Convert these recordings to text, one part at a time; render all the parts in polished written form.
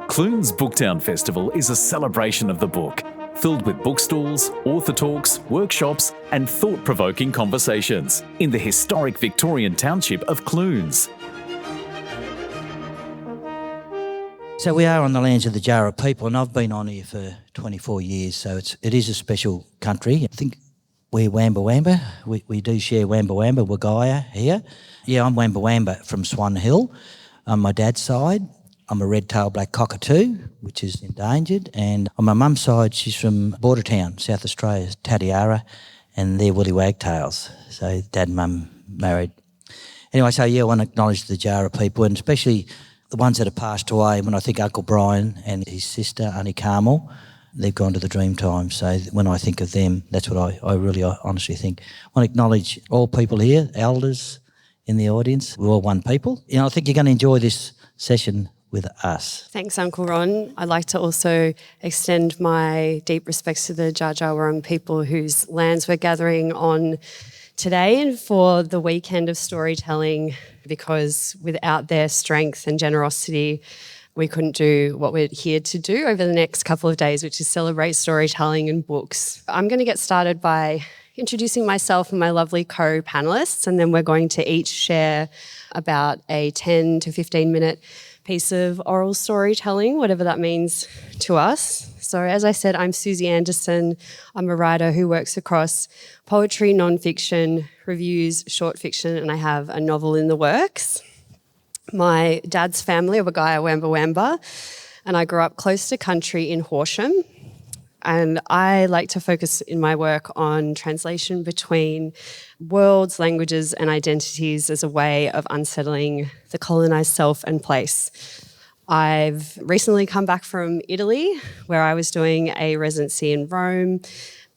Clunes Booktown Festival is a celebration of the book, filled with bookstalls, author talks, workshops and thought-provoking conversations in the historic Victorian township of Clunes. So we are on the lands of the Jara people, and I've been on here for 24 years, so it is a special country. I think we're Wamba Wamba. We do share Wamba Wamba, Wagaya here. Yeah, I'm Wamba Wamba from Swan Hill on my dad's side. I'm a red-tailed black cockatoo, which is endangered, and on my mum's side, she's from Border Town, South Australia, Tatiara, and they're woolly wagtails. So dad and mum married. Anyway, so yeah, I want to acknowledge the Jara people, and especially the ones that have passed away. When I think Uncle Brian and his sister, Auntie Carmel, they've gone to the Dreamtime. So when I think of them, that's what I really honestly think. I want to acknowledge all people here, elders in the audience. We're all one people. You know, I think you're going to enjoy this session with us. Thanks, Uncle Ron. I'd like to also extend my deep respects to the Dja Dja Wurrung people whose lands we're gathering on today and for the weekend of storytelling, because without their strength and generosity, we couldn't do what we're here to do over the next couple of days, which is celebrate storytelling and books. I'm going to get started by introducing myself and my lovely co-panellists, and then we're going to each share about a 10 to 15 minute piece of oral storytelling, whatever that means to us. So as I said, I'm Susie Anderson. I'm a writer who works across poetry, non-fiction, reviews, short fiction, and I have a novel in the works. My dad's family are Wagaya Wamba Wamba, and I grew up close to country in Horsham. And I like to focus in my work on translation between worlds, languages and identities as a way of unsettling the colonised self and place. I've recently come back from Italy, where I was doing a residency in Rome.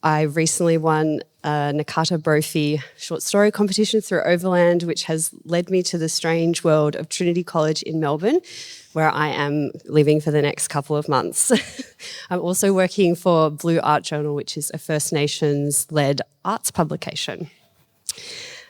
I recently won a Nakata Brophy short story competition through Overland, which has led me to the strange world of Trinity College in Melbourne, where I am living for the next couple of months. I'm also working for Blue Art Journal, which is a First Nations-led arts publication.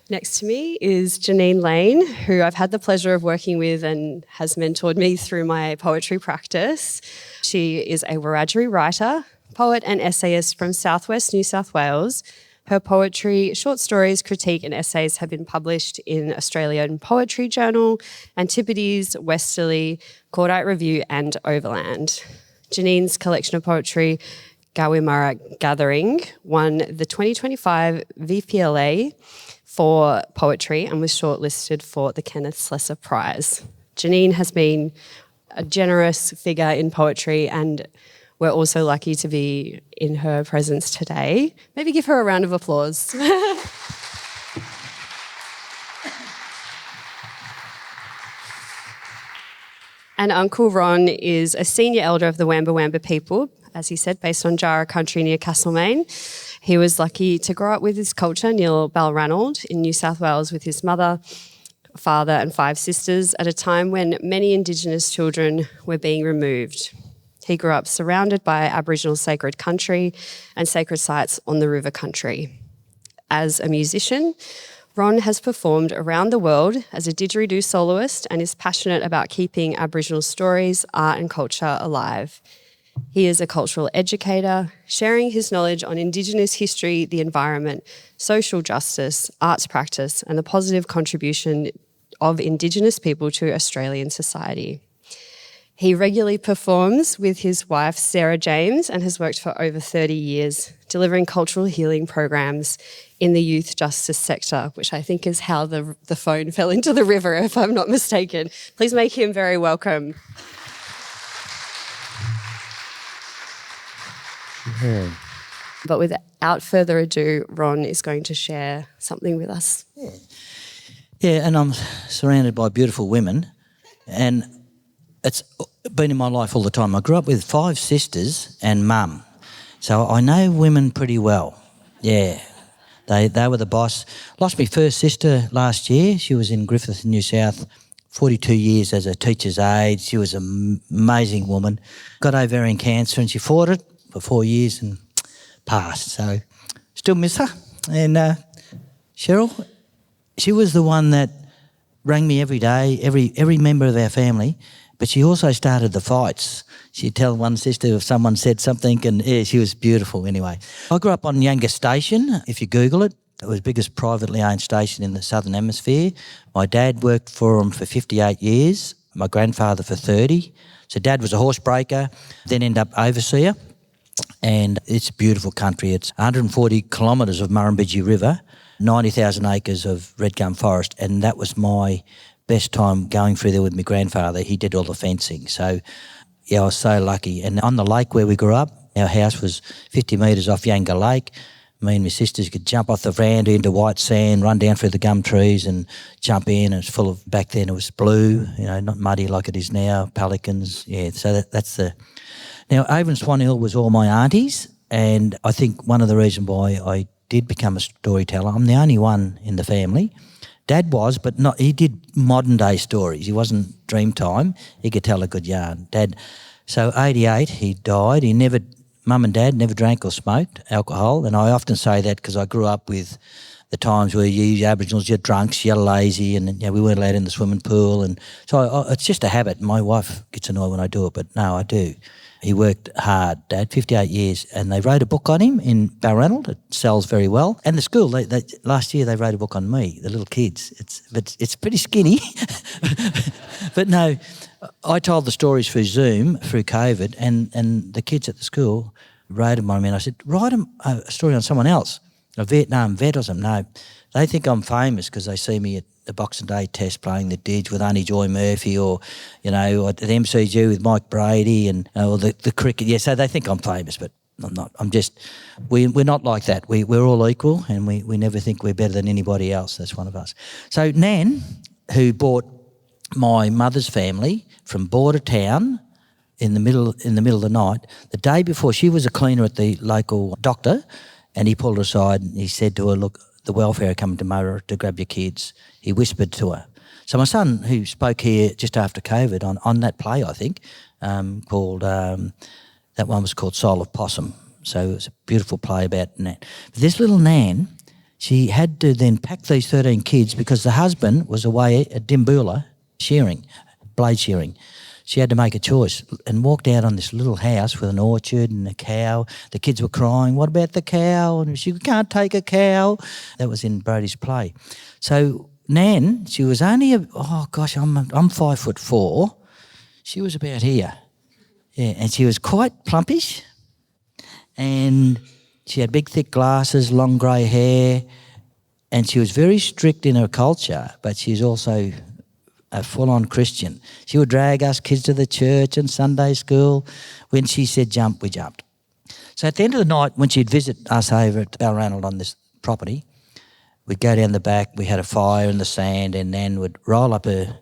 Next to me is Jeanine Leane, who I've had the pleasure of working with and has mentored me through my poetry practice. She is a Wiradjuri writer, poet and essayist from southwest New South Wales. Her poetry, short stories, critique and essays have been published in Australian Poetry Journal, Antipodes, Westerly, Cordite Review and Overland. Jeanine's collection of poetry, Gawimara Gathering, won the 2025 VPLA for poetry and was shortlisted for the Kenneth Slessor Prize. Jeanine has been a generous figure in poetry, and we're also lucky to be in her presence today. Maybe give her a round of applause. And Uncle Ron is a senior elder of the Wamba Wamba people, as he said, based on Jara country near Castlemaine. He was lucky to grow up with his culture near Balranald in New South Wales with his mother, father and 5 sisters at a time when many Indigenous children were being removed. He grew up surrounded by Aboriginal sacred country and sacred sites on the river country. As a musician, Ron has performed around the world as a didgeridoo soloist and is passionate about keeping Aboriginal stories, art and culture alive. He is a cultural educator, sharing his knowledge on Indigenous history, the environment, social justice, arts practice and the positive contribution of Indigenous people to Australian society. He regularly performs with his wife, Sarah James, and has worked for over 30 years, delivering cultural healing programs in the youth justice sector, which I think is how the phone fell into the river, if I'm not mistaken. Please make him very welcome. Yeah. But without further ado, Ron is going to share something with us. Yeah, and I'm surrounded by beautiful women, and it's been in my life all the time. I grew up with 5 sisters and mum, so I know women pretty well. Yeah, they were the boss. Lost my first sister last year. She was in Griffith, New South, 42 years as a teacher's aide. She was an amazing woman. Got ovarian cancer and she fought it for 4 years and passed. So still miss her. And Cheryl, she was the one that rang me every day, every member of our family, But she also started the fights. She'd tell one sister if someone said something, and she was beautiful anyway. I grew up on Yanga Station. If you Google it, it was the biggest privately owned station in the Southern Hemisphere. My dad worked for them for 58 years, my grandfather for 30. So Dad was a horse breaker, then ended up overseer. And it's a beautiful country. It's 140 kilometres of Murrumbidgee River, 90,000 acres of red gum forest, and that was my best time going through there with my grandfather. He did all the fencing. So, I was so lucky. And on the lake where we grew up, our house was 50 metres off Yanga Lake. Me and my sisters could jump off the veranda into white sand, run down through the gum trees and jump in. It's full of, back then it was blue, not muddy like it is now, pelicans. Yeah, so that's the... Now, over in Swan Hill was all my aunties, and I think one of the reasons why I did become a storyteller, I'm the only one in the family. Dad was, but not. He did modern day stories. He wasn't Dreamtime. He could tell a good yarn. Dad, so 88, he died. Mum and Dad never drank or smoked alcohol, and I often say that because I grew up with the times where you Aboriginals, you're drunks, you're lazy, and we weren't allowed in the swimming pool, and so it's just a habit. My wife gets annoyed when I do it, but no, I do. He worked hard, Dad, 58 years, and they wrote a book on him in Balranald. It sells very well. And the school, they last year they wrote a book on me, the little kids. It's pretty skinny. But no, I told the stories through Zoom, through COVID, and the kids at the school wrote them on me, and I said, write them a story on someone else, a Vietnam vet or something. No, they think I'm famous because they see me at the Boxing Day test playing the Didge with Annie Joy Murphy, or at the MCG with Mike Brady, and or the cricket. Yeah, so they think I'm famous, but I'm not. I'm just, we're not like that. We're all equal, and we never think we're better than anybody else. That's one of us. So Nan, who bought my mother's family from border town in the middle of the night, the day before, she was a cleaner at the local doctor, and he pulled her aside and he said to her, look, the welfare are coming tomorrow to grab your kids. He whispered to her. So my son, who spoke here just after COVID on that play, I think, called, that one was called Soul of Possum. So it was a beautiful play about Nan. But this little Nan, she had to then pack these 13 kids because the husband was away at Dimboola blade shearing. She had to make a choice and walked out on this little house with an orchard and a cow. The kids were crying, what about the cow? And she can't take a cow. That was in Brody's play. So Nan, she was only, I'm 5'4". She was about here. Yeah, and she was quite plumpish, and she had big thick glasses, long grey hair, and she was very strict in her culture, but she's also a full-on Christian. She would drag us kids to the church and Sunday school. When she said jump, we jumped. So at the end of the night, when she'd visit us over at Balranald on this property, we'd go down the back, we had a fire in the sand, and Nan would roll up her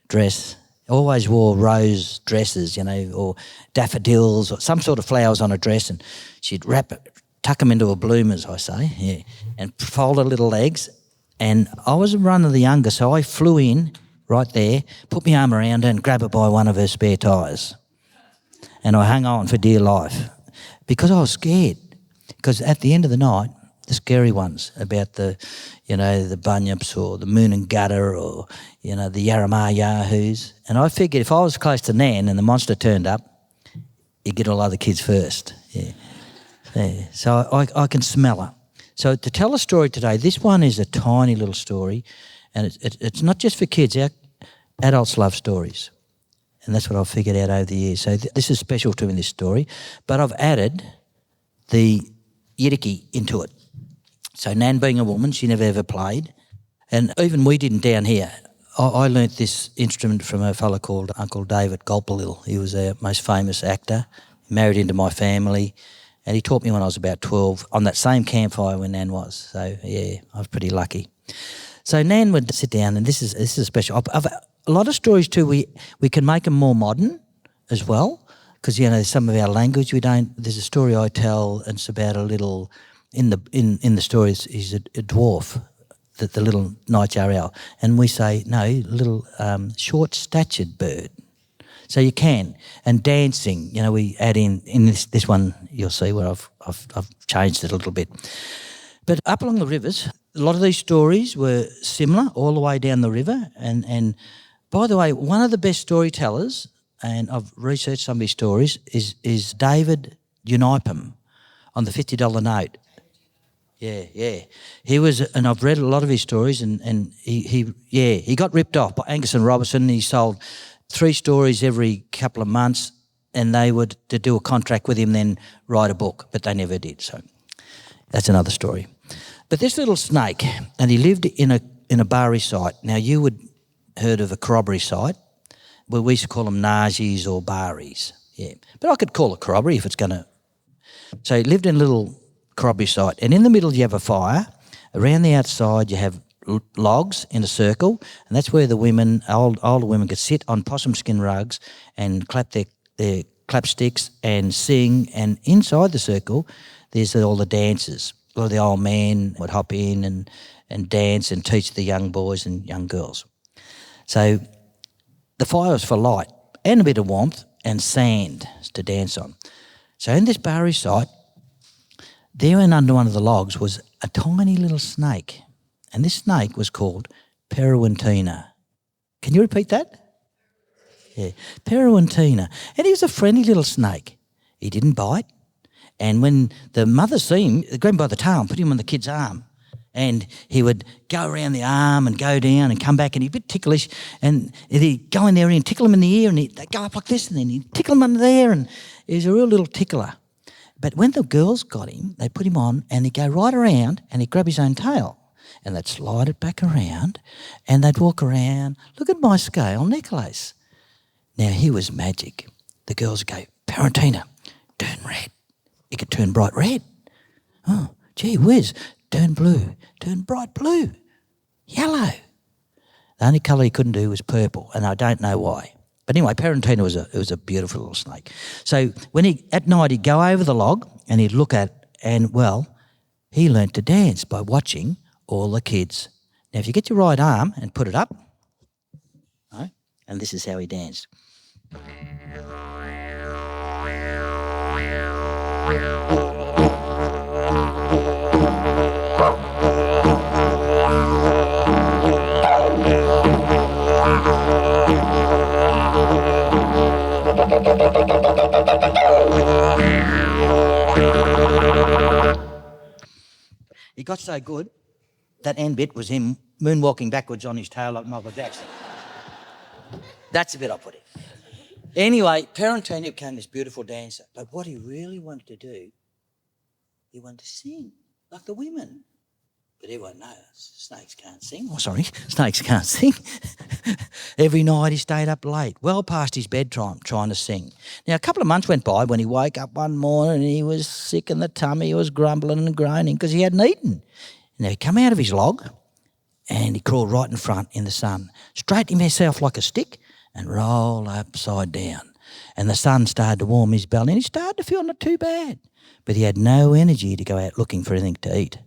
dress. Always wore rose dresses, or daffodils or some sort of flowers on a dress, and she'd tuck them into her bloomers, I say, and fold her little legs. And I was one of the younger, so I flew in right there, put my arm around her and grab her by one of her spare tyres. And I hung on for dear life because I was scared. Because at the end of the night, the scary ones about the bunyips or the moon and gutter or, the Yarramah yahoos. And I figured if I was close to Nan and the monster turned up, he'd get all other kids first. Yeah. So I can smell her. So to tell a story today, this one is a tiny little story, and it's not just for kids. Our adults love stories, and that's what I've figured out over the years. So this is special to me, this story, but I've added the Yiddicky into it. So Nan being a woman, she never ever played, and even we didn't down here. I learnt this instrument from a fella called Uncle David Golpalil. He was our most famous actor, married into my family, and he taught me when I was about 12 on that same campfire where Nan was. So, yeah, I was pretty lucky. So Nan would sit down, and this is special. I've a lot of stories too, we can make them more modern as well, because, some of our language we don't. There's a story I tell, and it's about a little, in the story is a dwarf, the little nightjar owl, and we say, no, little short-statured bird. So you can. And dancing, we add in this one, you'll see where I've changed it a little bit. But up along the rivers, a lot of these stories were similar all the way down the river. And by the way, one of the best storytellers and I've researched some of his stories, is David Unipham on the $50 note. Yeah. He was, and I've read a lot of his stories, and he got ripped off by Angus and Robertson. He sold 3 stories every couple of months, and they would to do a contract with him, then write a book, but they never did. So that's another story. But this little snake, and he lived in a Bari site. Now you would heard of a corroboree site. Well, we used to call them Najis or Baris. Yeah, but I could call it corroboree if it's going to. So he lived in a little corroboree site, and in the middle you have a fire. Around the outside you have logs in a circle, and that's where the women, older women, could sit on possum skin rugs and clap their clapsticks and sing. And inside the circle, there's all the dancers. A lot of the old men would hop in and dance and teach the young boys and young girls. So the fire was for light and a bit of warmth and sand to dance on. So in this Bari site, there and under one of the logs was a tiny little snake, and this snake was called Peruintina. Can you repeat that? Yeah, Peruintina. And he was a friendly little snake. He didn't bite. And when the mother see him, they'd grab him by the tail and put him on the kid's arm. And he would go around the arm and go down and come back, and he'd be a bit ticklish. And he'd go in there and tickle him in the ear, and they'd go up like this, and then he'd tickle him under there, and he was a real little tickler. But when the girls got him, they put him on, and he'd go right around, and he'd grab his own tail, and they'd slide it back around, and they'd walk around. Look at my scale necklace. Now, he was magic. The girls would go, Peruintina, turn red. He could turn bright red. Oh, gee whiz, turn blue, turn bright blue, yellow. The only colour he couldn't do was purple, and I don't know why. But anyway, Peruintina was a beautiful little snake. So at night he'd go over the log and he'd look at, and well, he learnt to dance by watching all the kids. Now, if you get your right arm and put it up, right, and this is how he danced. He got so good, that end bit was him moonwalking backwards on his tail like Michael Jackson. That's the bit I put in. Anyway, Peruintina became this beautiful dancer, but what he really wanted to do, he wanted to sing like the women. But everyone knows snakes can't sing. Oh, sorry, snakes can't sing. Every night he stayed up late, well past his bedtime, trying to sing. Now, a couple of months went by when he woke up one morning and he was sick in the tummy. He was grumbling and groaning because he hadn't eaten. Now, he come out of his log and he crawled right in front in the sun, straightened himself like a stick and rolled upside down. And the sun started to warm his belly and he started to feel not too bad. But he had no energy to go out looking for anything to eat.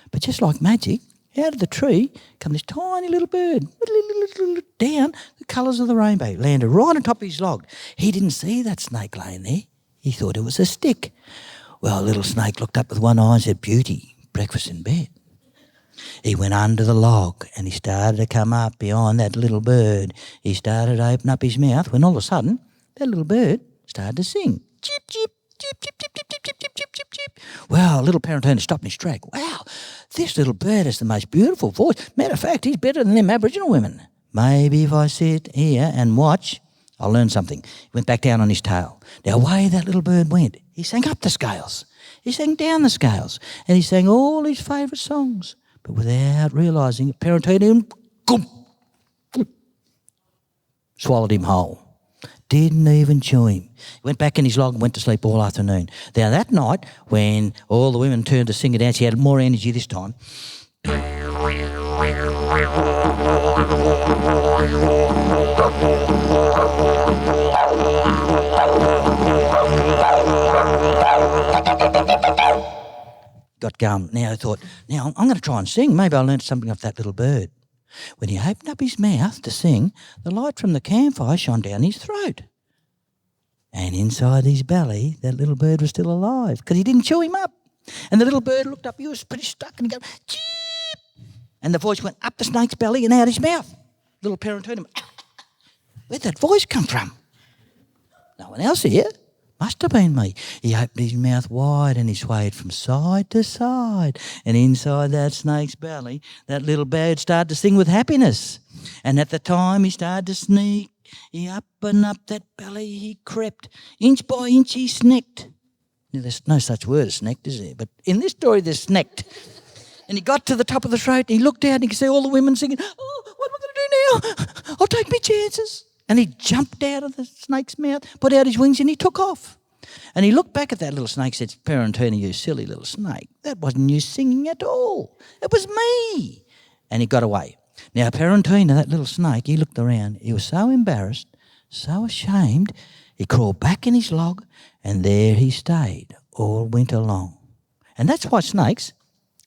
But just like magic, out of the tree come this tiny little bird, down the colours of the rainbow, landed right on top of his log. He didn't see that snake laying there. He thought it was a stick. Well, little snake looked up with one eye and said, "Beauty, breakfast in bed." He went under the log and he started to come up behind that little bird. He started to open up his mouth when all of a sudden that little bird started to sing. Chip, chip, chip, chip, chip, chip, chip, chip, chip, chip, chip. Well, little Peruintina stopped in his track. Wow, this little bird has the most beautiful voice. Matter of fact, he's better than them Aboriginal women. Maybe if I sit here and watch, I'll learn something. He went back down on his tail. Now, away that little bird went. He sang up the scales. He sang down the scales. And he sang all his favourite songs. But without realising it, Peruintina swallowed him whole. Didn't even chew him. He went back in his log and went to sleep all afternoon. Now that night, when all the women turned to sing and dance, he had more energy this time. Got going. Now I thought, now I'm going to try and sing. Maybe I'll learn something off that little bird. When he opened up his mouth to sing, the light from the campfire shone down his throat. And inside his belly, that little bird was still alive because he didn't chew him up. And the little bird looked up, he was pretty stuck, and he goes, "Cheep!" And the voice went up the snake's belly and out his mouth. Little Peruintina, where'd that voice come from? No one else here. Must have been me. He opened his mouth wide and he swayed from side to side. And inside that snake's belly, that little bird started to sing with happiness. And at the time he started to sneak, he up and up that belly he crept. Inch by inch he sneaked. Now, there's no such word as sneaked, is there? But in this story there's sneaked. And he got to the top of the throat and he looked out and he could see all the women singing, "Oh, what am I going to do now? I'll take my chances." And he jumped out of the snake's mouth, put out his wings and he took off. And he looked back at that little snake and said, "Parentina, you silly little snake. That wasn't you singing at all. It was me." And he got away. Now, Parentina, that little snake, he looked around. He was so embarrassed, so ashamed, he crawled back in his log and there he stayed all winter long. And that's why snakes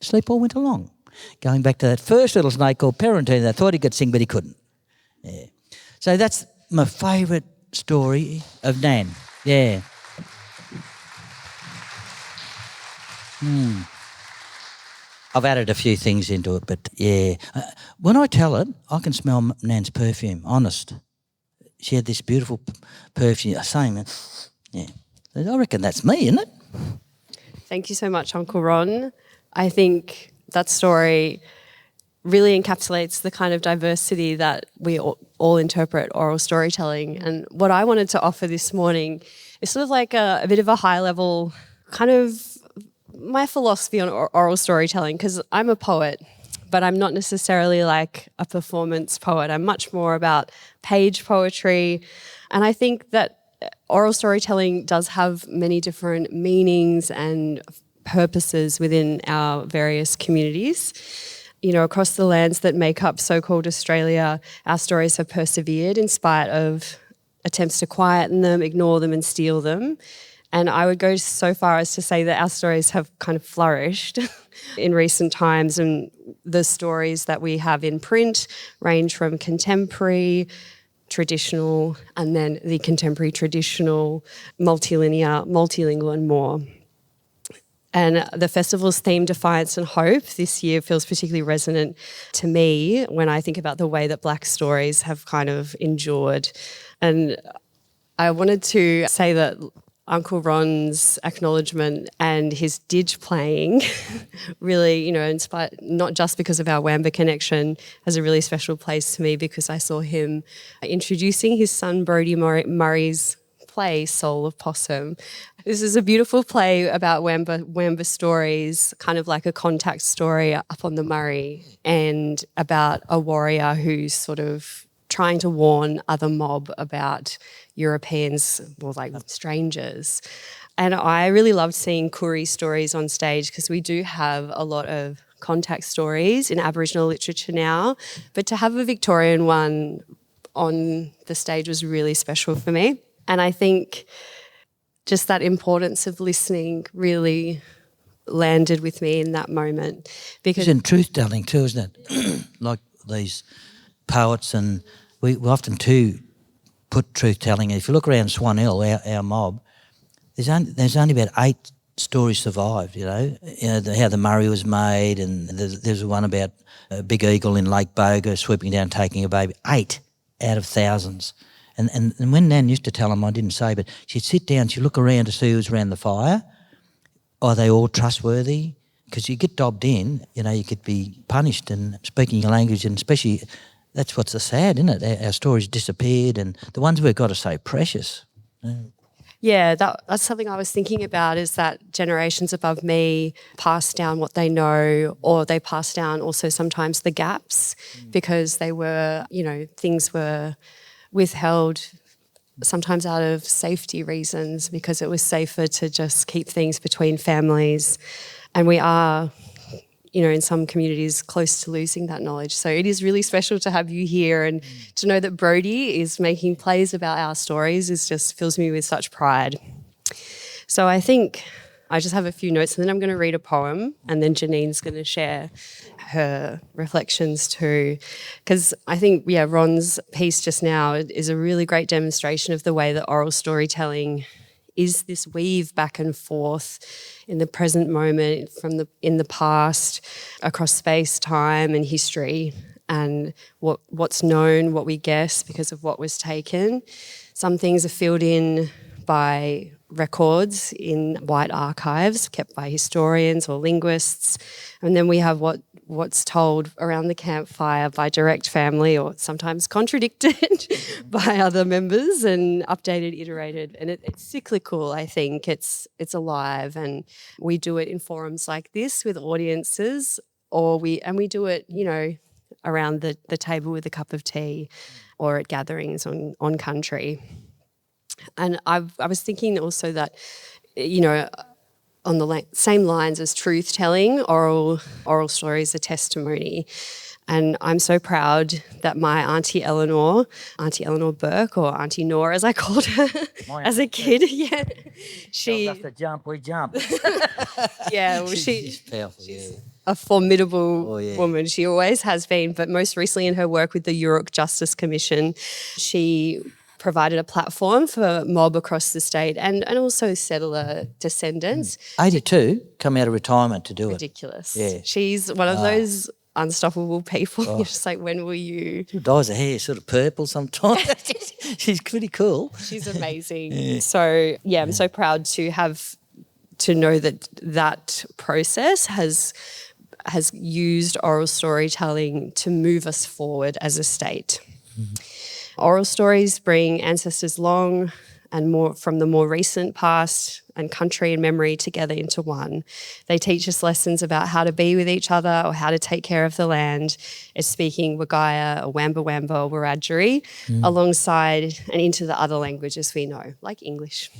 sleep all winter long. Going back to that first little snake called Parentina that thought he could sing but he couldn't. Yeah. So that's my favourite story of Nan. Yeah. I've added a few things into it, but yeah. When I tell it, I can smell Nan's perfume, honest. She had this beautiful perfume, same. Yeah. I reckon that's me, isn't it? Thank you so much, Uncle Ron. I think that story really encapsulates the kind of diversity that we all interpret oral storytelling. And what I wanted to offer this morning is sort of like a bit of a high level kind of my philosophy on oral storytelling, because I'm a poet, but I'm not necessarily like a performance poet. I'm much more about page poetry. And I think that oral storytelling does have many different meanings and purposes within our various communities. You know, across the lands that make up so-called Australia, our stories have persevered in spite of attempts to quieten them, ignore them and steal them. And I would go so far as to say that our stories have kind of flourished in recent times, and the stories that we have in print range from contemporary, traditional, and then the contemporary, traditional, multilinear, multilingual and more. And the festival's theme, Defiance and Hope, this year feels particularly resonant to me when I think about the way that Black stories have kind of endured. And I wanted to say that Uncle Ron's acknowledgement and his didge playing really, you know, inspired, not just because of our Wamba connection, has a really special place to me because I saw him introducing his son Brodie Murray's play, Soul of Possum. This is a beautiful play about Wamba stories, kind of like a contact story up on the Murray, and about a warrior who's sort of trying to warn other mob about Europeans, or like strangers. And I really loved seeing Koori stories on stage because we do have a lot of contact stories in Aboriginal literature now, but to have a Victorian one on the stage was really special for me. And I think just that importance of listening really landed with me in that moment. Because it's in truth-telling too, isn't it? Like these poets, and we often too put truth-telling. If you look around Swan Hill, our mob, there's only about 8 stories survived, you know how the Murray was made, and there's one about a big eagle in Lake Boga swooping down taking a baby. 8 out of thousands. And when Nan used to tell them, I didn't say, but she'd sit down, she'd look around to see who's around the fire. Are they all trustworthy? Because you get dobbed in, you know, you could be punished, and speaking your language, and especially that's what's so sad, isn't it? Our stories disappeared, and the ones we've got are so precious. Yeah, that's something I was thinking about, is that generations above me pass down what they know, or they pass down also sometimes the gaps because they were, you know, things were withheld sometimes out of safety reasons because it was safer to just keep things between families. And we are, you know, in some communities close to losing that knowledge. So it is really special to have you here, and to know that Brodie is making plays about our stories just fills me with such pride. So I think I just have a few notes, and then I'm going to read a poem, and then Jeanine's going to share her reflections too. Because I think, yeah, Ron's piece just now is a really great demonstration of the way that oral storytelling is this weave back and forth in the present moment, in the past, across space, time and history. and what's known, what we guess because of what was taken. Some things are filled in by records in white archives kept by historians or linguists. And then we have what's told around the campfire by direct family, or sometimes contradicted by other members and updated, iterated. And it's cyclical, I think. It's alive, and we do it in forums like this with audiences, or we do it, around the table with a cup of tea or at gatherings on country. And I was thinking also that, on the same lines as truth-telling, oral stories are testimony. And I'm so proud that my Auntie Eleanor Burke, or Auntie Nor as I called her as a kid, she Tells us to jump, we jump. she's powerful, a formidable yeah. woman. She always has been, but most recently in her work with the Yurok Justice Commission, she provided a platform for mob across the state and also settler descendants. 82, come out of retirement to do Ridiculous. Yeah. She's one of those unstoppable people. You're just like, when will you? She dyes her hair sort of purple sometimes. She's pretty cool. She's amazing. So, I'm so proud to know that process has used oral storytelling to move us forward as a state. Mm-hmm. Oral stories bring ancestors long and more from the more recent past and country and memory together into one. They teach us lessons about how to be with each other or how to take care of the land. It's speaking Wagaya or Wamba Wamba or Wiradjuri alongside and into the other languages we know, like English.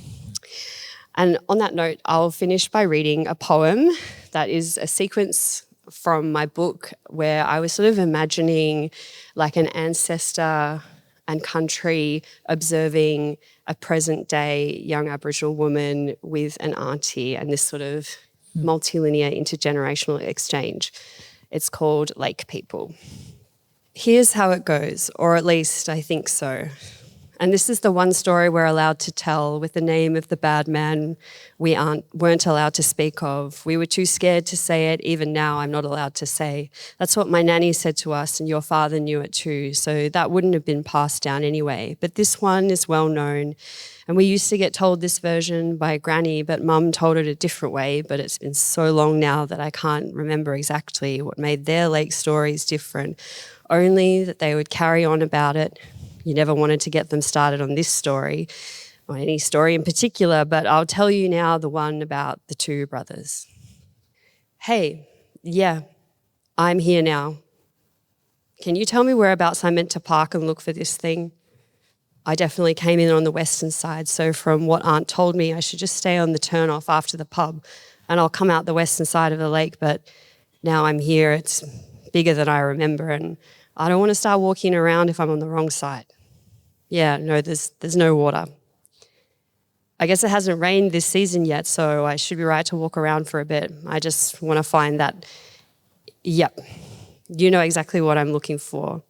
And on that note, I'll finish by reading a poem that is a sequence from my book where I was sort of imagining like an ancestor and country observing a present-day young Aboriginal woman with an auntie and this sort of multilinear intergenerational exchange. It's called Lake People. Here's how it goes, or at least I think so. And this is the one story we're allowed to tell with the name of the bad man we weren't allowed to speak of. We were too scared to say it. Even now, I'm not allowed to say. That's what my nanny said to us, and your father knew it too. So that wouldn't have been passed down anyway. But this one is well known. And we used to get told this version by Granny, but Mum told it a different way. But it's been so long now that I can't remember exactly what made their lake stories different. Only that they would carry on about it. You never wanted to get them started on this story, or any story in particular, but I'll tell you now the one about the two brothers. Hey, I'm here now. Can you tell me whereabouts I meant to park and look for this thing? I definitely came in on the western side, so from what Aunt told me, I should just stay on the turn-off after the pub and I'll come out the western side of the lake, but now I'm here. It's bigger than I remember and I don't want to start walking around if I'm on the wrong side. No, there's no water. I guess it hasn't rained this season yet, so I should be right to walk around for a bit. I just want to find that, you know exactly what I'm looking for.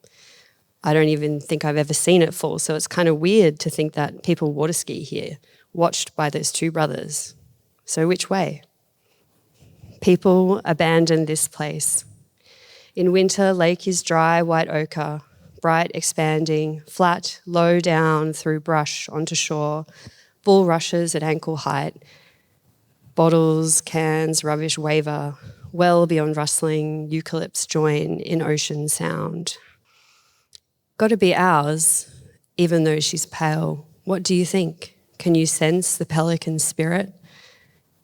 I don't even think I've ever seen it fall, so it's kind of weird to think that people water ski here, watched by those two brothers. So which way? People abandon this place. In winter, lake is dry, white ochre, bright, expanding, flat, low down through brush onto shore, bulrushes at ankle height, bottles, cans, rubbish waver, well beyond rustling, eucalypts join in ocean sound. Gotta be ours, even though she's pale. What do you think? Can you sense the pelican spirit?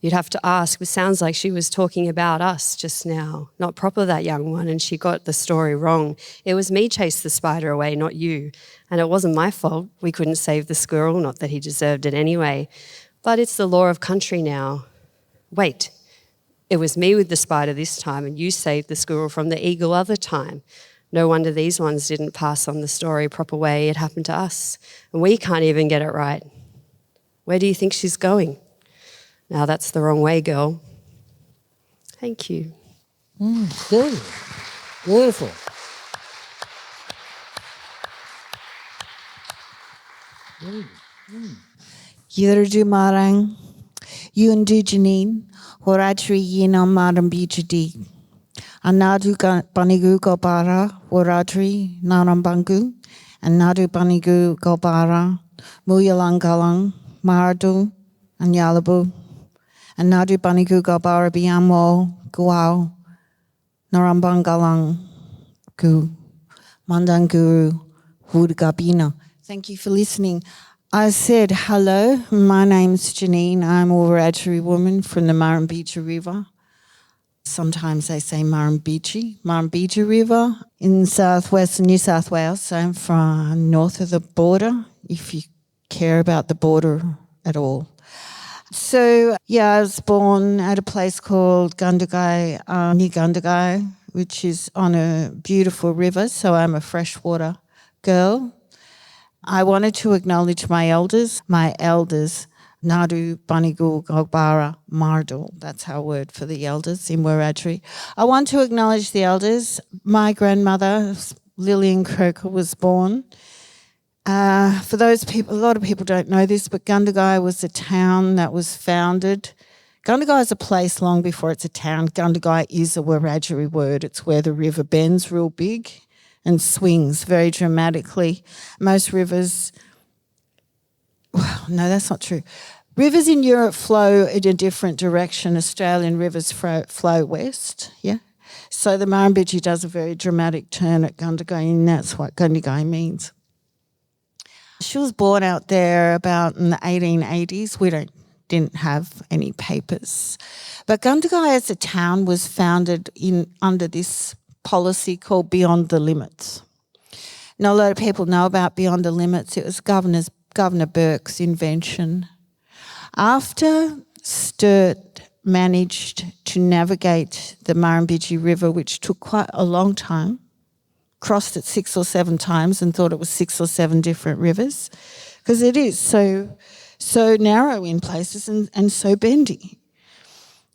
You'd have to ask. It sounds like she was talking about us just now. Not proper, that young one, and she got the story wrong. It was me chased the spider away, not you. And it wasn't my fault. We couldn't save the squirrel, not that he deserved it anyway. But it's the law of country now. Wait, it was me with the spider this time, and you saved the squirrel from the eagle other time. No wonder these ones didn't pass on the story proper way. It happened to us. And we can't even get it right. Where do you think she's going? Now that's the wrong way, girl. Thank you. Beautiful. Yurdu marang, yundu Jeanine, horatri yinam maram bijadi. Anadu Banigu Gobara Waradri Narambangu, Anadu Banigu Gobara Muyalangalang Mardu and Yalabu, Anadu Banigu Gobara Biamo Guau Narambangalang Gu Mandanguru Wudgabina. Thank you for listening. I said, hello, my name's Jeanine. I'm a Wiradjuri woman from the Murrumbidgee River. Sometimes they say Murrumbidgee River in southwest New South Wales. So I'm from north of the border, if you care about the border at all. So, I was born at a place called Gundagai, near Gundagai, which is on a beautiful river, so I'm a freshwater girl. I wanted to acknowledge my elders, Nadu Banigu Gogbara Mardul, that's our word for the elders in Wiradjuri. I want to acknowledge the elders. My grandmother, Lillian Croker, was born. For those people, a lot of people don't know this, but Gundagai was a town that was founded. Gundagai is a place long before it's a town. Gundagai is a Wiradjuri word. It's where the river bends real big and swings very dramatically. Most rivers, well, no, that's not true. Rivers in Europe flow in a different direction. Australian rivers flow west, yeah? So the Murrumbidgee does a very dramatic turn at Gundagai, and that's what Gundagai means. She was born out there about in the 1880s. We didn't have any papers. But Gundagai as a town was founded under this policy called Beyond the Limits. Now, a lot of people know about Beyond the Limits. It was Governor Burke's invention. After Sturt managed to navigate the Murrumbidgee River, which took quite a long time, crossed it 6 or 7 times and thought it was 6 or 7 different rivers, because it is so narrow in places and so bendy.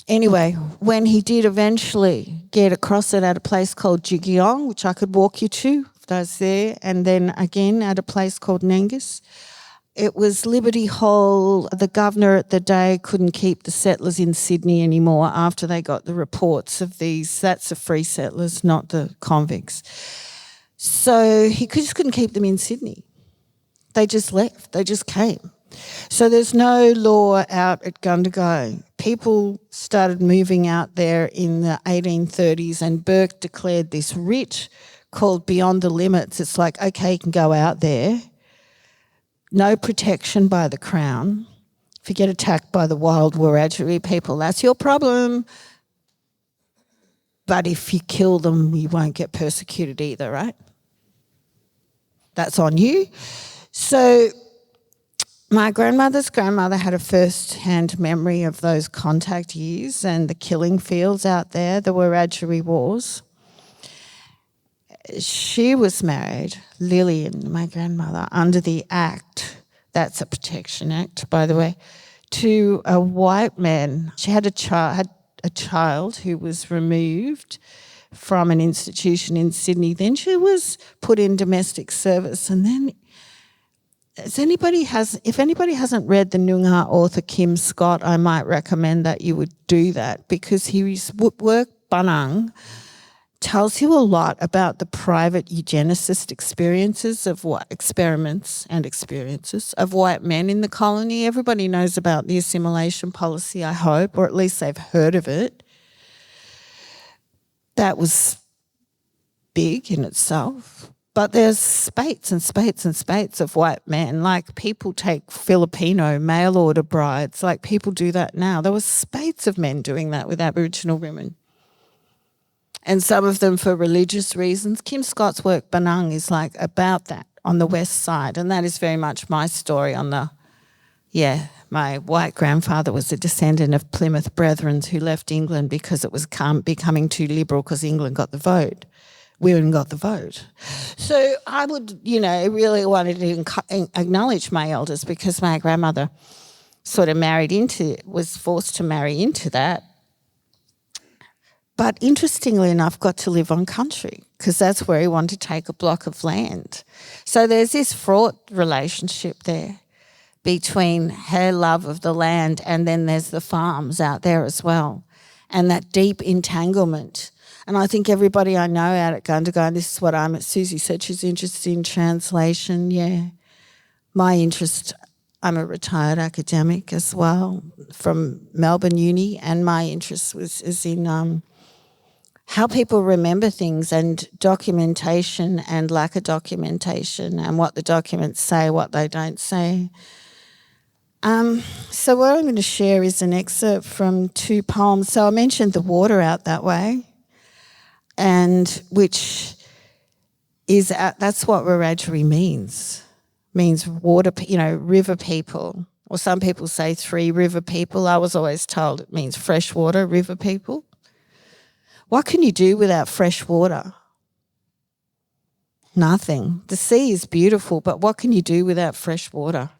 Anyway, when he did eventually get across it at a place called Jigiong, which I could walk you to if I was there, and then again at a place called Nengus, it was Liberty Hall. The governor at the day couldn't keep the settlers in Sydney anymore after they got the reports of these. That's the free settlers, not the convicts. So he just couldn't keep them in Sydney. They just left. They just came. So there's no law out at Gundagai. People started moving out there in the 1830s, and Burke declared this writ called Beyond the Limits. It's like, okay, you can go out there. No protection by the Crown. If you get attacked by the wild Wiradjuri people, that's your problem. But if you kill them, you won't get persecuted either, right? That's on you. So my grandmother's grandmother had a first-hand memory of those contact years and the killing fields out there, the Wiradjuri Wars. She was married, Lillian, my grandmother, under the Act, that's a Protection Act, by the way, to a white man. She had a child who was removed from an institution in Sydney. Then she was put in domestic service, and then if anybody hasn't read the Noongar author Kim Scott, I might recommend that you would do that, because his work, Banang, tells you a lot about the private eugenicist experiences of white men in the colony. Everybody knows about the assimilation policy, I hope, or at least they've heard of it. That was big in itself. But there's spates and spates and spates of white men. Like, people take Filipino mail order brides. Like, people do that now. There was spates of men doing that with Aboriginal women. And some of them for religious reasons. Kim Scott's work, Banang, is like about that on the west side. And that is very much my story on my white grandfather was a descendant of Plymouth Brethren who left England because it was becoming too liberal because England got the vote. Women got the vote. So I would, really wanted to acknowledge my elders, because my grandmother sort of was forced to marry into that. But interestingly enough, got to live on country, because that's where he wanted to take a block of land. So there's this fraught relationship there between her love of the land, and then there's the farms out there as well, and that deep entanglement. And I think everybody I know out at Gundagai, and this is what Susie said she's interested in translation, yeah. My interest, I'm a retired academic as well from Melbourne Uni, and my interest is in how people remember things and documentation and lack of documentation and what the documents say, what they don't say. So what I'm going to share is an excerpt from 2 poems. So I mentioned the water out that way, and which is that's what Wiradjuri means water, river people, or some people say 3 river people. I was always told it means freshwater river people. What can you do without fresh water? Nothing. The sea is beautiful, but what can you do without fresh water?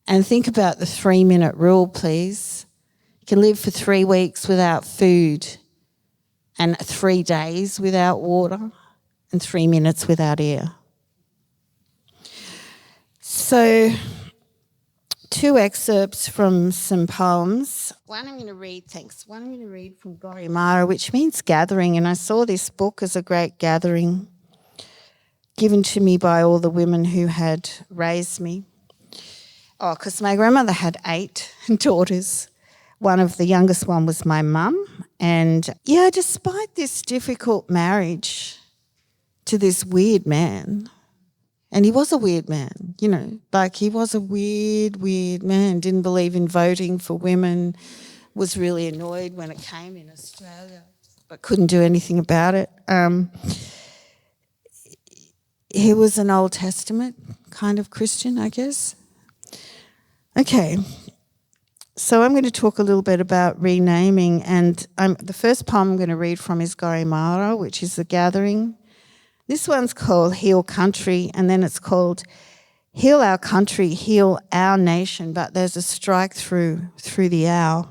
And think about the 3-minute rule, please. You can live for 3 weeks without food, and 3 days without water, and 3 minutes without air. So 2 excerpts from some poems. One I'm going to read from Gorimara, which means gathering, and I saw this book as a great gathering given to me by all the women who had raised me. Oh, because my grandmother had 8 daughters. The youngest one was my mum. And yeah, despite this difficult marriage to this weird man, and he was a weird man, he was a weird man, didn't believe in voting for women, was really annoyed when it came in Australia, but couldn't do anything about it. He was an Old Testament kind of Christian, I guess. Okay, so I'm going to talk a little bit about renaming, and the first poem I'm going to read from is Gorimara, which is The Gathering. This one's called Heal Country, and then it's called Heal Our Country, Heal Our Nation, but there's a strike through the our.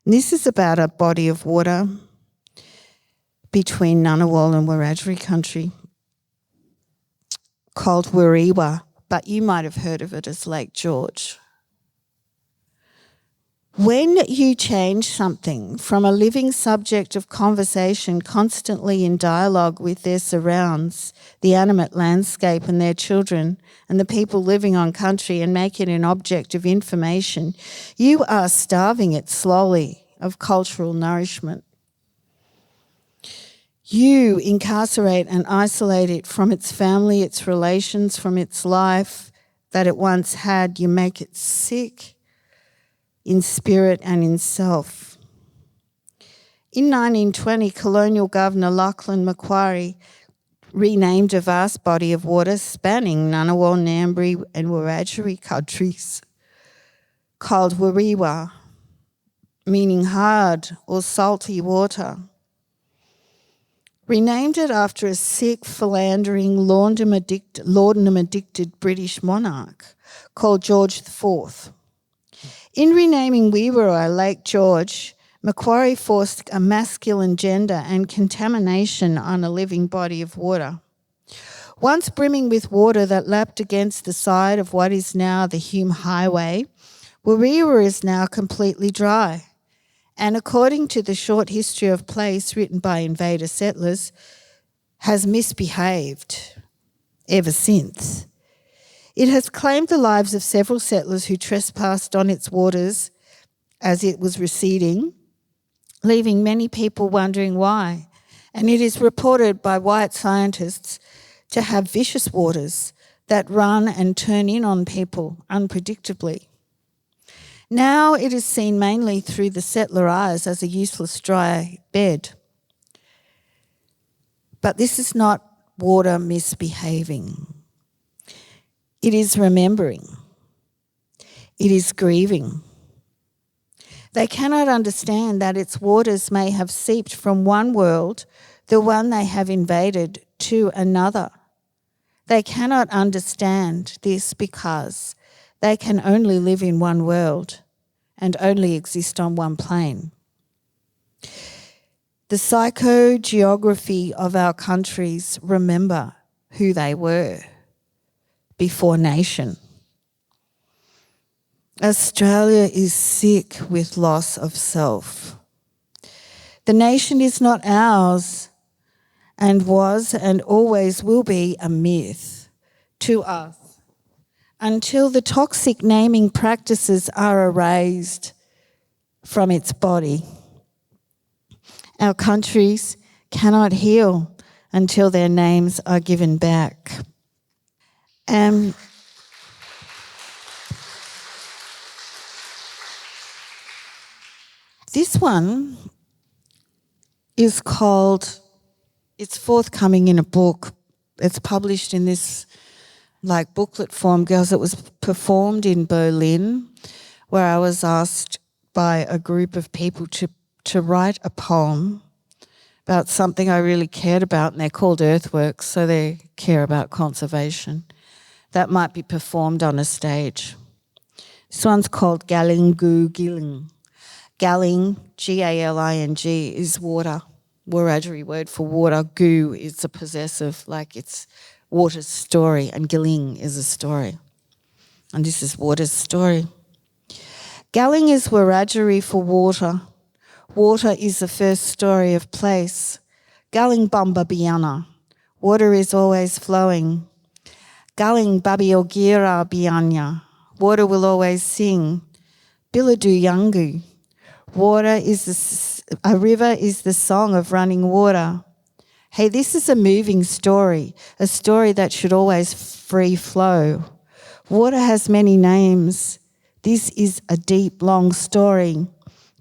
And this is about a body of water between Ngunnawal and Wiradjuri country called Wiriwa, but you might have heard of it as Lake George. When you change something from a living subject of conversation constantly in dialogue with their surrounds, the animate landscape and their children and the people living on country, and make it an object of information, you are starving it slowly of cultural nourishment. You incarcerate and isolate it from its family, its relations, from its life that it once had. You make it sick in spirit and in self. In 1920, colonial governor Lachlan Macquarie renamed a vast body of water spanning Ngunnawal, Ngambri and Wiradjuri countries called Wiriwa, meaning hard or salty water. Renamed it after a sick, philandering, laudanum-addicted British monarch called George IV. In renaming Wiriwa Lake George, Macquarie forced a masculine gender and contamination on a living body of water. Once brimming with water that lapped against the side of what is now the Hume Highway, Wiriwa is now completely dry. And according to the short history of place written by invader settlers, has misbehaved ever since. It has claimed the lives of several settlers who trespassed on its waters as it was receding, leaving many people wondering why. And it is reported by white scientists to have vicious waters that run and turn in on people unpredictably. Now it is seen mainly through the settler eyes as a useless dry bed. But this is not water misbehaving. It is remembering. It is grieving. They cannot understand that its waters may have seeped from one world, the one they have invaded, to another. They cannot understand this because they can only live in one world and only exist on one plane. The psychogeography of our countries remember who they were before nation. Australia is sick with loss of self. The nation is not ours and was and always will be a myth to us until the toxic naming practices are erased from its body. Our countries cannot heal until their names are given back. This one is called, it's forthcoming in a book. It's published in this booklet form, girls. It was performed in Berlin, where I was asked by a group of people to write a poem about something I really cared about, and they're called earthworks, so they care about conservation. That might be performed on a stage. This one's called Galing Gu Giling. Galing, G-A-L-I-N-G, is water, Wiradjuri word for water. Gu is a possessive, it's water's story, and Giling is a story. And this is water's story. Galing is Wiradjuri for water. Water is the first story of place. Galing Bamba Biana. Water is always flowing. Galing Babiogira Bianya. Water will always sing. Biladu Yangu. A river is the song of running water. Hey, this is a moving story, a story that should always free flow. Water has many names. This is a deep, long story.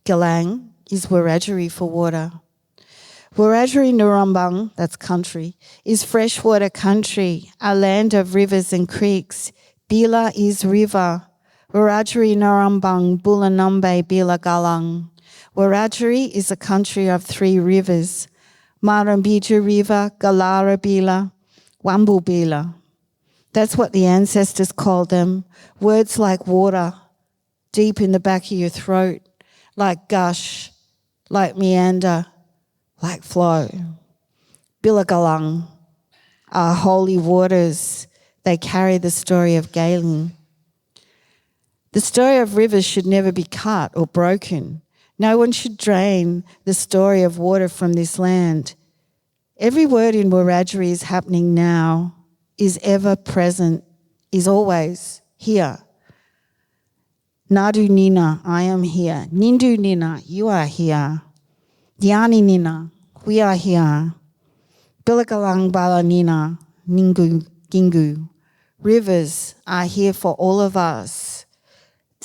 Galang is Wiradjuri for water. Wiradjuri Nurrumbang, that's country, is freshwater country, a land of rivers and creeks. Bila is river. Wiradjuri Nurrumbang, Bulanumbe, Bila Galang. Wiradjuri is a country of 3 rivers. Marambija River, Galara Bila, Wambu Bila. That's what the ancestors called them. Words like water, deep in the back of your throat, like gush, like meander, like flow. Bilagalang are holy waters. They carry the story of Galing. The story of rivers should never be cut or broken. No one should drain the story of water from this land. Every word in Wiradjuri is happening now, is ever present, is always here. Nadu Nina, I am here. Nindu Nina, you are here. Diani Nina, we are here. Bilagalang Bala Nina, Ningu Gingu. Rivers are here for all of us.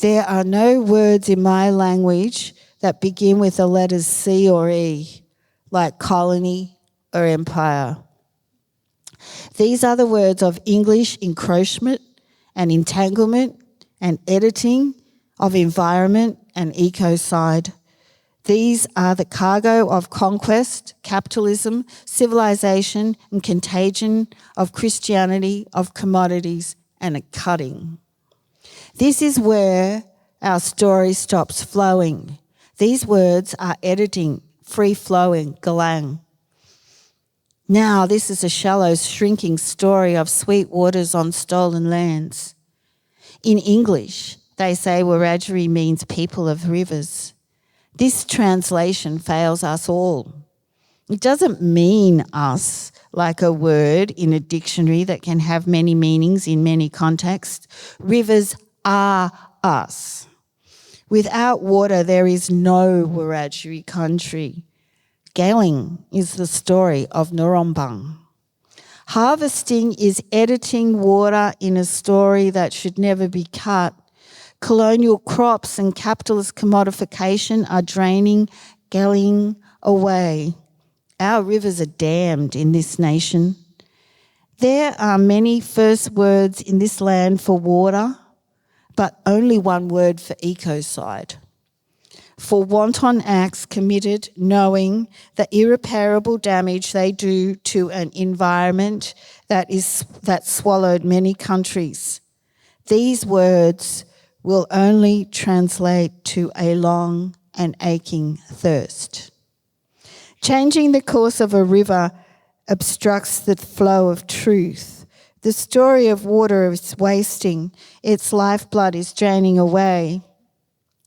There are no words in my language that begin with the letters C or E, like colony or empire. These are the words of English encroachment and entanglement and editing, of environment and ecocide. These are the cargo of conquest, capitalism, civilization and contagion of Christianity, of commodities and a cutting. This is where our story stops flowing. These words are editing, free-flowing, galang. Now this is a shallow, shrinking story of sweet waters on stolen lands. In English, they say Wiradjuri means people of rivers. This translation fails us all. It doesn't mean us like a word in a dictionary that can have many meanings in many contexts. Rivers are us. Without water, there is no Wiradjuri country. Galing is the story of Nurrumbang. Harvesting is editing water in a story that should never be cut. Colonial crops and capitalist commodification are draining Galing away. Our rivers are dammed in this nation. There are many first words in this land for water, but only one word for ecocide. For wanton acts committed knowing the irreparable damage they do to an environment that swallowed many countries. These words will only translate to a long and aching thirst. Changing the course of a river obstructs the flow of truth. The story of water is wasting. Its lifeblood is draining away.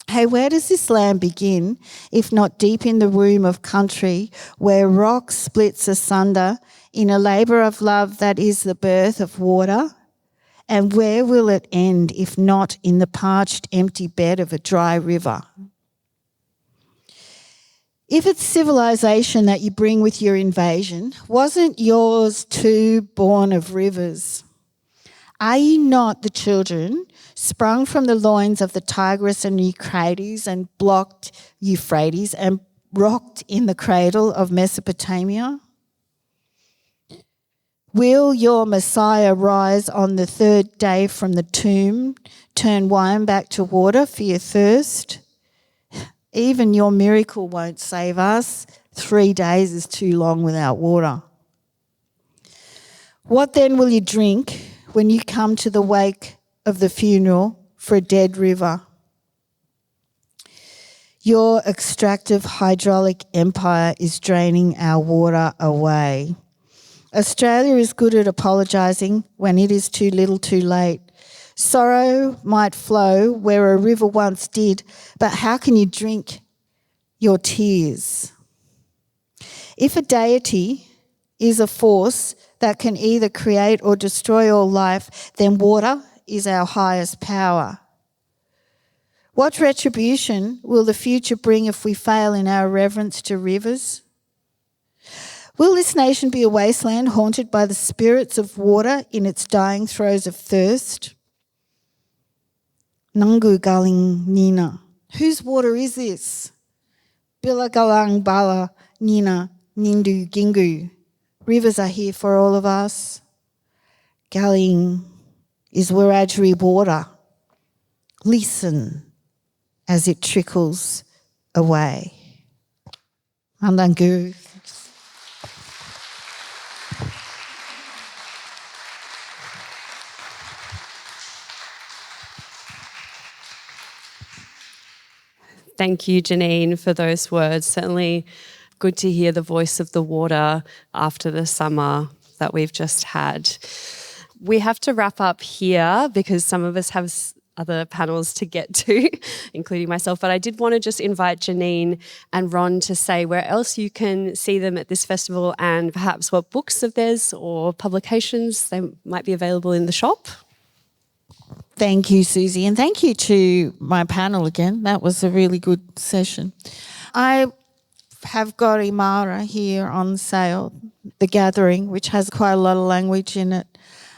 Hey, where does this land begin, if not deep in the womb of country, where rock splits asunder in a labour of love that is the birth of water? And where will it end, if not in the parched, empty bed of a dry river? If it's civilization that you bring with your invasion, wasn't yours too born of rivers? Are you not the children sprung from the loins of the Tigris and Euphrates and Euphrates and rocked in the cradle of Mesopotamia? Will your Messiah rise on the third day from the tomb, turn wine back to water for your thirst? Even your miracle won't save us. 3 days is too long without water. What then will you drink when you come to the wake of the funeral for a dead river? Your extractive hydraulic empire is draining our water away. Australia is good at apologising when it is too little too late. Sorrow might flow where a river once did, but how can you drink your tears? If a deity is a force that can either create or destroy all life, then water is our highest power. What retribution will the future bring if we fail in our reverence to rivers? Will this nation be a wasteland haunted by the spirits of water in its dying throes of thirst? Nangu galing nina. Whose water is this? Bila galang bala nina nindu gingu. Rivers are here for all of us. Galing is Wiradjuri water. Listen as it trickles away. Andangu. Thank you, Jeanine, for those words. Certainly good to hear the voice of the water after the summer that we've just had. We have to wrap up here because some of us have other panels to get to, including myself. But I did want to just invite Jeanine and Ron to say where else you can see them at this festival and perhaps what books of theirs or publications they might be available in the shop. Thank you, Susie, and thank you to my panel again. That was a really good session. I have got Imara here on sale, The Gathering, which has quite a lot of language in it.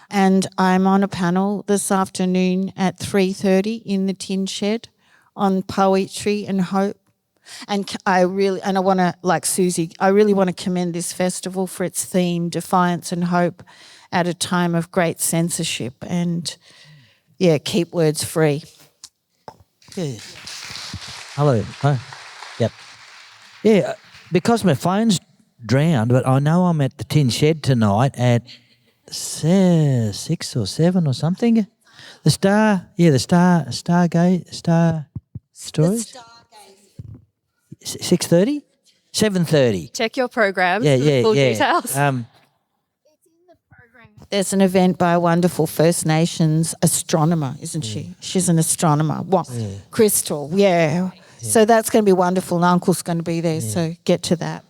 And I'm on a panel this afternoon at 3:30 in the Tin Shed on poetry and hope. And I want to, like Susie, I really want to commend this festival for its theme, Defiance and Hope, at a time of great censorship. And yeah, keep words free. Yeah. Hello. Hi. Yep. Yeah, because my phone's drowned, but I know I'm at the Tin Shed tonight at 6 or 7 or something. The Stargate Stories. 6:30? 7:30. Check your program for the full details. There's an event by a wonderful First Nations astronomer, isn't she? She's an astronomer. What? Yeah. Crystal, yeah. So that's going to be wonderful, and Uncle's going to be there, so get to that.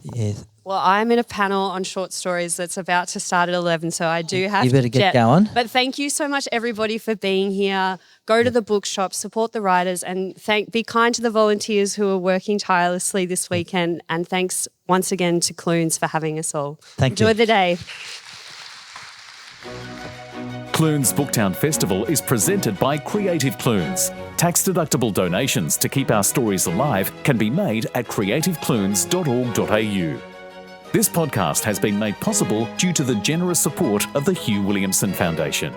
Yeah. Well, I'm in a panel on short stories that's about to start at 11, so I do have to You better get going. But thank you so much, everybody, for being here. Go to the bookshop, support the writers, and be kind to the volunteers who are working tirelessly this weekend. And thanks once again to Clunes for having us all. Enjoy the day. Clunes Booktown Festival is presented by Creative Clunes. Tax-deductible donations to keep our stories alive can be made at creativeclunes.org.au. This podcast has been made possible due to the generous support of the Hugh Williamson Foundation.